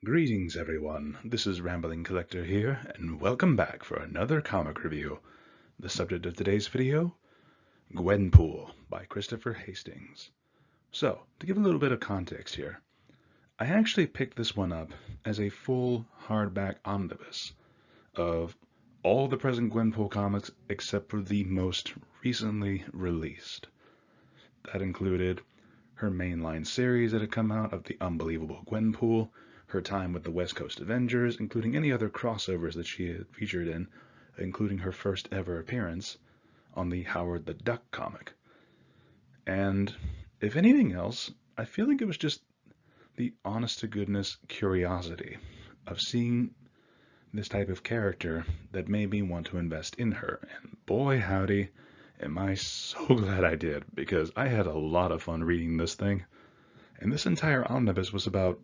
Greetings everyone, this is Rambling Collector here, and welcome back for another comic review. The subject of today's video, Gwenpool by Christopher Hastings. So, to give a little bit of context here, I actually picked this one up as a full hardback omnibus of all the present Gwenpool comics except for the most recently released. That included her mainline series that had come out of the Unbelievable Gwenpool, her time with the West Coast Avengers, including any other crossovers that she had featured in, including her first ever appearance on the Howard the Duck comic. And if anything else, I feel like it was just the honest-to-goodness curiosity of seeing this type of character that made me want to invest in her. And boy howdy, am I so glad I did, because I had a lot of fun reading this thing. And this entire omnibus was about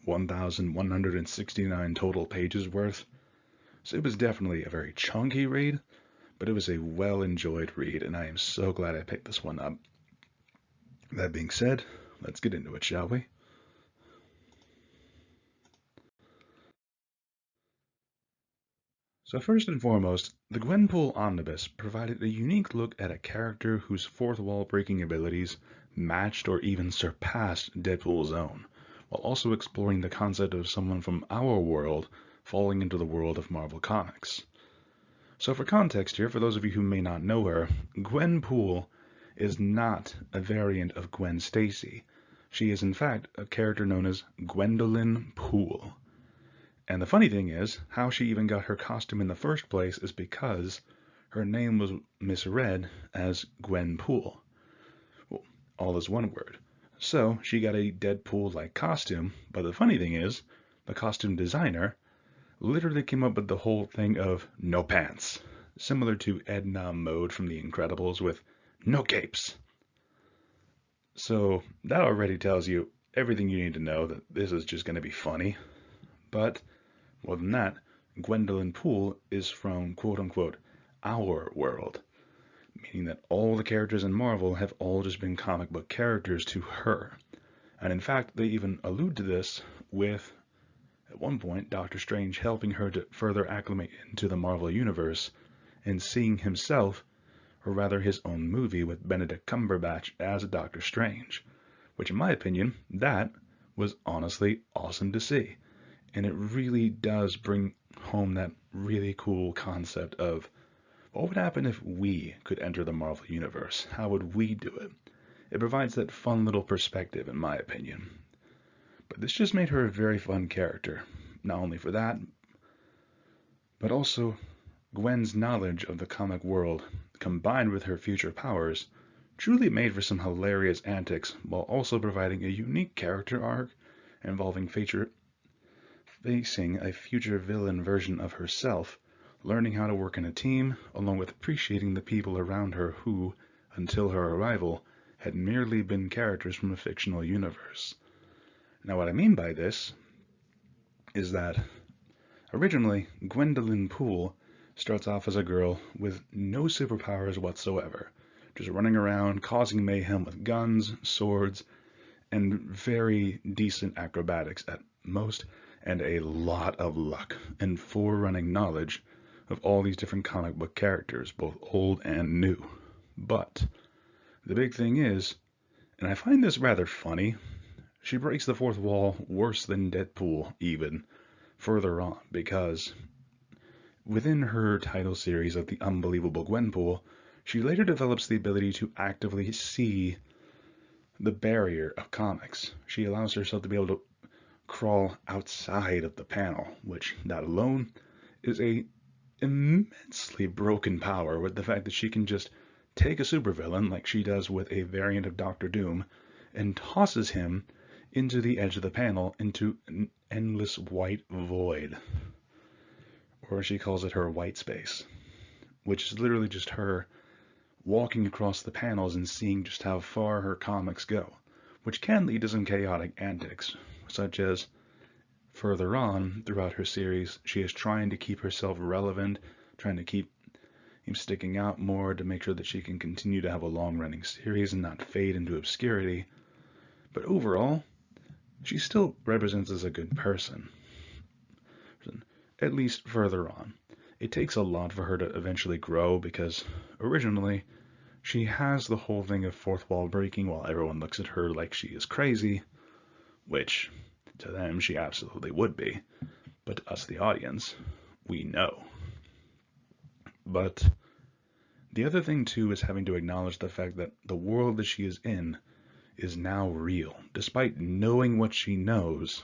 1,169 total pages worth. So it was definitely a very chunky read, but it was a well-enjoyed read, and I am so glad I picked this one up. That being said, let's get into it, shall we? So first and foremost, the Gwenpool Omnibus provided a unique look at a character whose fourth wall breaking abilities matched or even surpassed Deadpool's own, while also exploring the concept of someone from our world falling into the world of Marvel Comics. So for context here, for those of you who may not know her, Gwenpool is not a variant of Gwen Stacy. She is in fact a character known as Gwendolyn Poole. And the funny thing is, how she even got her costume in the first place is because her name was misread as Gwenpool. Well, all is one word. So she got a Deadpool-like costume, but the funny thing is, the costume designer literally came up with the whole thing of no pants, similar to Edna Mode from The Incredibles with no capes. So that already tells you everything you need to know that this is just going to be funny. But more than that, Gwendolyn Poole is from quote-unquote our world, meaning that all the characters in Marvel have all just been comic book characters to her. And in fact, they even allude to this with, at one point, Doctor Strange helping her to further acclimate into the Marvel Universe and seeing himself, or rather his own movie with Benedict Cumberbatch as Doctor Strange, which in my opinion, that was honestly awesome to see. And it really does bring home that really cool concept of what would happen if we could enter the Marvel Universe? How would we do it? It provides that fun little perspective, in my opinion. But this just made her a very fun character. Not only for that, but also Gwen's knowledge of the comic world, combined with her future powers, truly made for some hilarious antics, while also providing a unique character arc involving facing a future villain version of herself, learning how to work in a team, along with appreciating the people around her who, until her arrival, had merely been characters from a fictional universe. Now what I mean by this is that originally Gwendolyn Poole starts off as a girl with no superpowers whatsoever, just running around causing mayhem with guns, swords, and very decent acrobatics at most, and a lot of luck and forerunning knowledge of all these different comic book characters, both old and new. But the big thing is, and I find this rather funny, she breaks the fourth wall worse than Deadpool even further on, because within her title series of The Unbelievable Gwenpool, she later develops the ability to actively see the barrier of comics. She allows herself to be able to crawl outside of the panel, which that alone is a immensely broken power, with the fact that she can just take a supervillain like she does with a variant of Doctor Doom and tosses him into the edge of the panel into an endless white void, or she calls it her white space, which is literally just her walking across the panels and seeing just how far her comics go, which can lead to some chaotic antics, such as further on throughout her series, she is trying to keep herself relevant, trying to keep sticking out more to make sure that she can continue to have a long-running series and not fade into obscurity. But overall, she still represents as a good person, at least further on. It takes a lot for her to eventually grow because originally she has the whole thing of fourth wall breaking while everyone looks at her like she is crazy, which to them she absolutely would be, but to us, the audience, we know. But the other thing too is having to acknowledge the fact that the world that she is in is now real, despite knowing what she knows,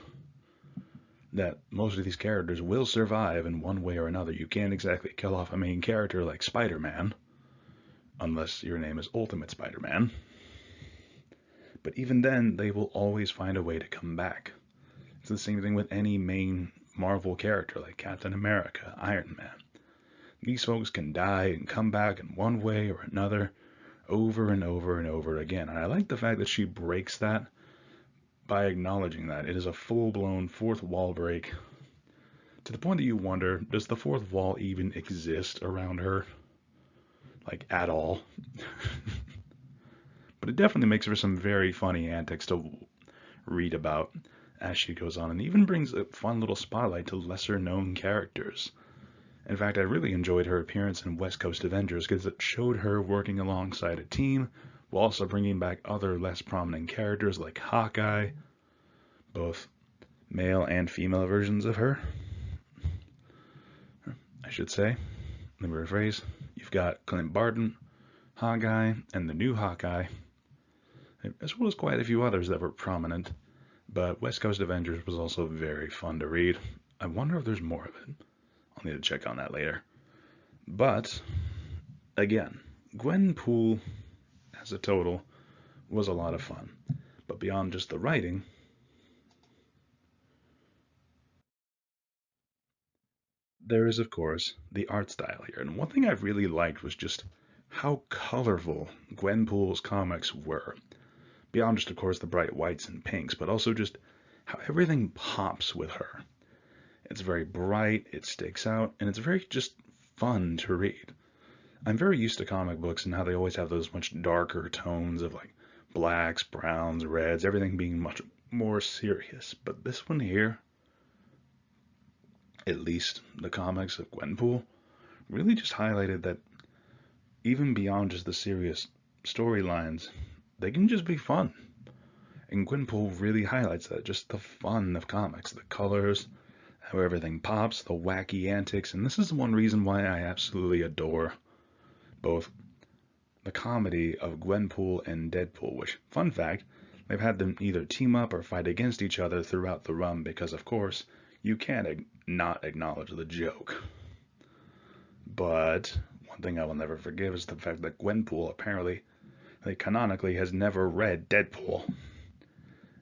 that most of these characters will survive in one way or another. You can't exactly kill off a main character like Spider-Man, unless your name is Ultimate Spider-Man. But even then, they will always find a way to come back. It's the same thing with any main Marvel character like Captain America, Iron Man. These folks can die and come back in one way or another over and over and over again. And I like the fact that she breaks that by acknowledging that it is a full-blown fourth wall break, to the point that you wonder, does the fourth wall even exist around her? Like, at all? But it definitely makes for some very funny antics to read about as she goes on, and even brings a fun little spotlight to lesser-known characters. In fact, I really enjoyed her appearance in West Coast Avengers because it showed her working alongside a team while also bringing back other less prominent characters like Hawkeye, both male and female versions of her, I should say. Let me rephrase. You've got Clint Barton, Hawkeye, and the new Hawkeye, as well as quite a few others that were prominent. But West Coast Avengers was also very fun to read. I wonder if there's more of it. I'll need to check on that later. But, again, Gwenpool as a total was a lot of fun. But beyond just the writing, there is, of course, the art style here. And one thing I really liked was just how colorful Gwenpool's comics were. Beyond just, of course, the bright whites and pinks, but also just how everything pops with her. It's very bright, it sticks out, and it's very just fun to read. I'm very used to comic books and how they always have those much darker tones of like blacks, browns, reds, everything being much more serious. But this one here, at least the comics of Gwenpool, really just highlighted that even beyond just the serious storylines, they can just be fun. And Gwenpool really highlights that, just the fun of comics, the colors, how everything pops, the wacky antics, and this is one reason why I absolutely adore both the comedy of Gwenpool and Deadpool, which, fun fact, they've had them either team up or fight against each other throughout the run because, of course, you can't not acknowledge the joke. But one thing I will never forgive is the fact that Gwenpool apparently, like, canonically, has never read Deadpool.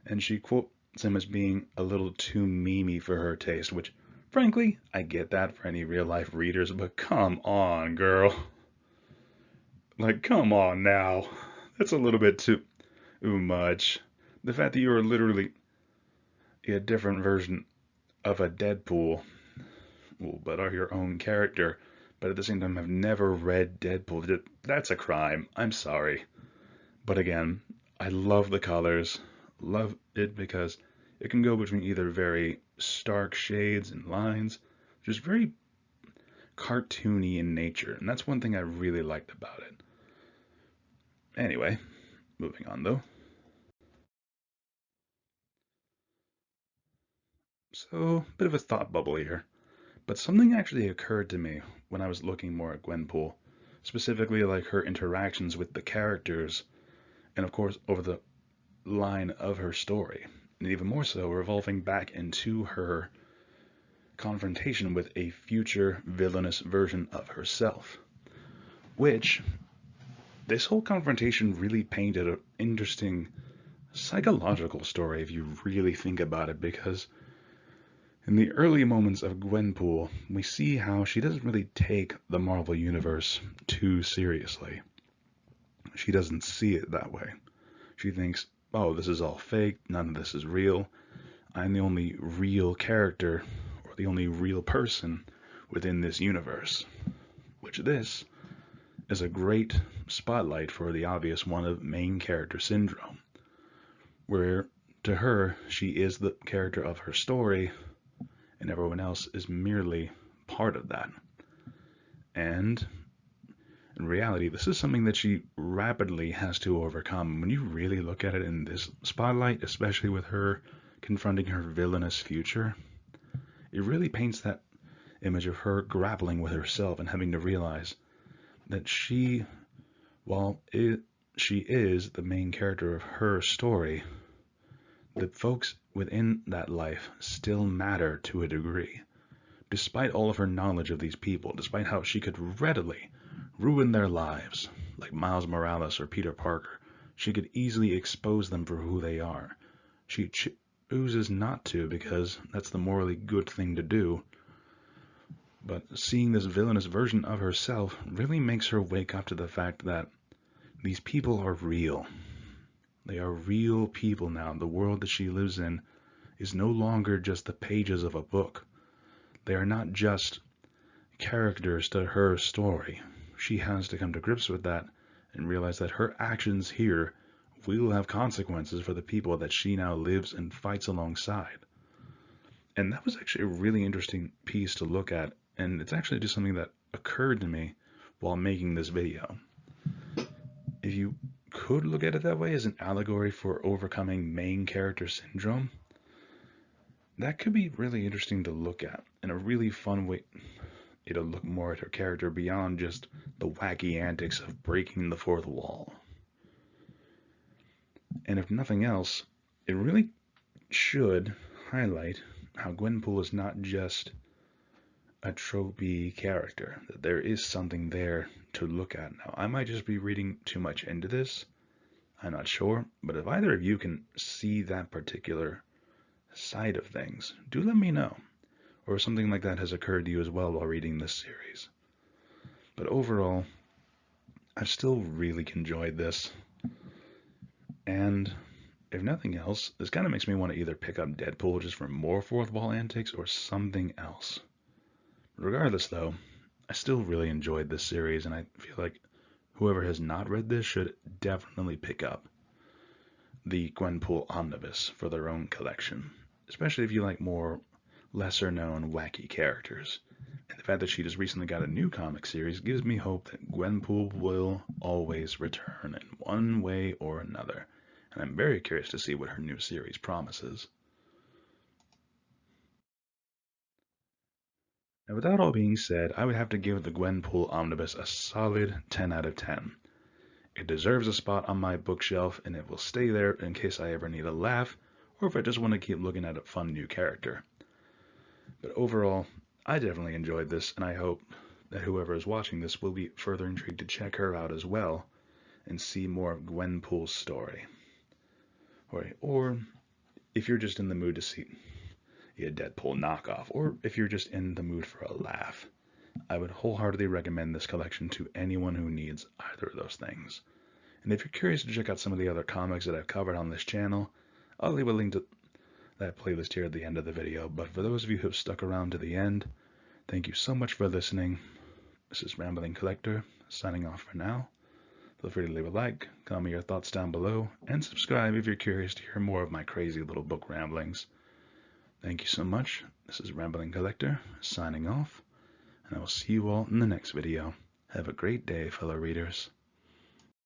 And she quotes him as being a little too memey for her taste, which, frankly, I get that for any real-life readers, but come on, girl. Like, come on now. That's a little bit too much. The fact that you are literally a different version of a Deadpool, but are your own character, but at the same time have never read Deadpool, that's a crime. I'm sorry. But again, I love the colors. Love it because it can go between either very stark shades and lines, just very cartoony in nature, and that's one thing I really liked about it. Anyway, moving on though. So, bit of a thought bubble here, but something actually occurred to me when I was looking more at Gwenpool, specifically like her interactions with the characters, and of course over the line of her story, and even more so revolving back into her confrontation with a future villainous version of herself, which this whole confrontation really painted an interesting psychological story if you really think about it, because in the early moments of Gwenpool, we see how she doesn't really take the Marvel Universe too seriously. She doesn't see it that way. She thinks, oh, this is all fake, none of this is real. I'm the only real character, or the only real person within this universe. Which this is a great spotlight for the obvious one of main character syndrome, where to her, she is the character of her story, and everyone else is merely part of that. And in reality, this is something that she rapidly has to overcome. When you really look at it in this spotlight, especially with her confronting her villainous future, it really paints that image of her grappling with herself and having to realize that she, she is the main character of her story, the folks within that life still matter to a degree. Despite all of her knowledge of these people, despite how she could readily ruin their lives, like Miles Morales or Peter Parker, she could easily expose them for who they are. She chooses not to because that's the morally good thing to do. But seeing this villainous version of herself really makes her wake up to the fact that these people are real. They are real people now. The world that she lives in is no longer just the pages of a book. They are not just characters to her story. She has to come to grips with that and realize that her actions here will have consequences for the people that she now lives and fights alongside. And that was actually a really interesting piece to look at, and it's actually just something that occurred to me while making this video. If you could look at it that way, as an allegory for overcoming main character syndrome, that could be really interesting to look at, and a really fun way to look more at her character beyond just the wacky antics of breaking the fourth wall. And if nothing else, it really should highlight how Gwenpool is not just a tropey character, that there is something there to look at. Now, I might just be reading too much into this, I'm not sure, but if either of you can see that particular side of things, do let me know, or if something like that has occurred to you as well while reading this series. But overall, I've still really enjoyed this, and if nothing else, this kind of makes me want to either pick up Deadpool just for more fourth wall antics or something else. Regardless though, I still really enjoyed this series, and I feel like whoever has not read this should definitely pick up the Gwenpool omnibus for their own collection, especially if you like more lesser known wacky characters. And the fact that she just recently got a new comic series gives me hope that Gwenpool will always return in one way or another, and I'm very curious to see what her new series promises. Now, with that all being said, I would have to give the Gwenpool omnibus a solid 10 out of 10. It deserves a spot on my bookshelf, and it will stay there in case I ever need a laugh, or if I just want to keep looking at a fun new character. But overall, I definitely enjoyed this, and I hope that whoever is watching this will be further intrigued to check her out as well, and see more of Gwenpool's story. Or if you're just in the mood to see a Deadpool knockoff, or if you're just in the mood for a laugh, I would wholeheartedly recommend this collection to anyone who needs either of those things. And if you're curious to check out some of the other comics that I've covered on this channel, I'll leave a link to that playlist here at the end of the video. But for those of you who have stuck around to the end, thank you so much for listening. This is Rambling Collector, signing off for now. Feel free to leave a like, comment your thoughts down below, and subscribe if you're curious to hear more of my crazy little book ramblings. Thank you so much. This is Rambling Collector, signing off, and I will see you all in the next video. Have a great day, fellow readers.